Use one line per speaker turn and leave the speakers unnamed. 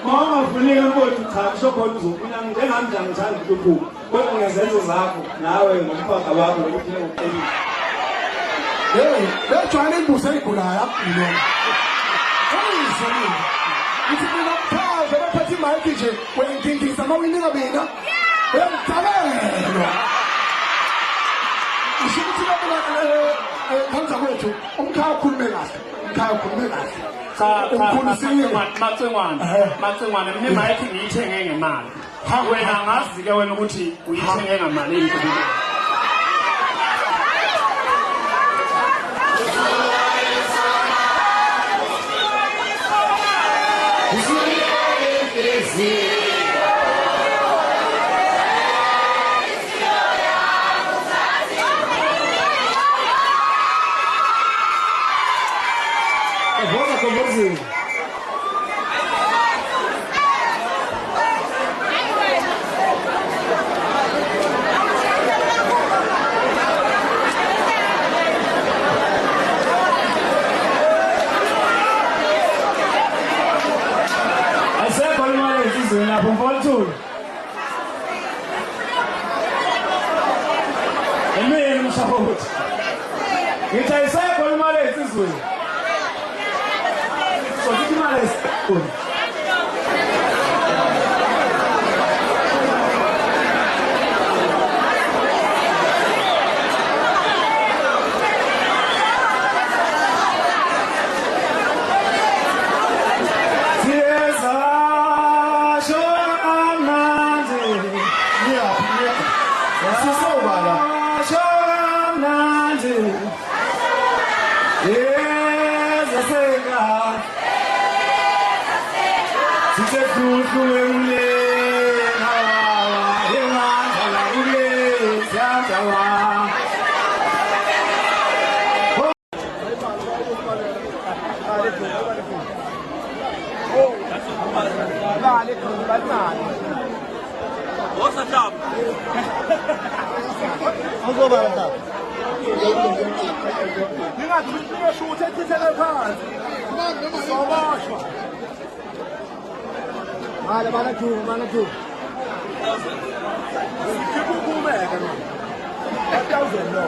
Mama kunika ukuthi cha shopho uzofuna njengamnjani ngithanda ukuphu kodwa ngezenzo zakho nawe ngomfaka wakho ukuthi uqinile.
Hey, bejwayele imbuso eyigulayo akulo. Ayizona. Ithi mina phaze baphathi imike nje wengingisa mawinika mina. Uyangicabela. Isithi babona kanza kwethu umkhaya ukhulume kahle. Umkhaya ukhulume kahle.
Macengwana mina mayithi ngiyithenge ngemali. Wena ngazi ke wena ukuthi uyithenge ngemali emhlabeni.
What's the job?
I'll go by that. You got to shoot at the car. So much. Mana. Keep moving, man. 1,000 no.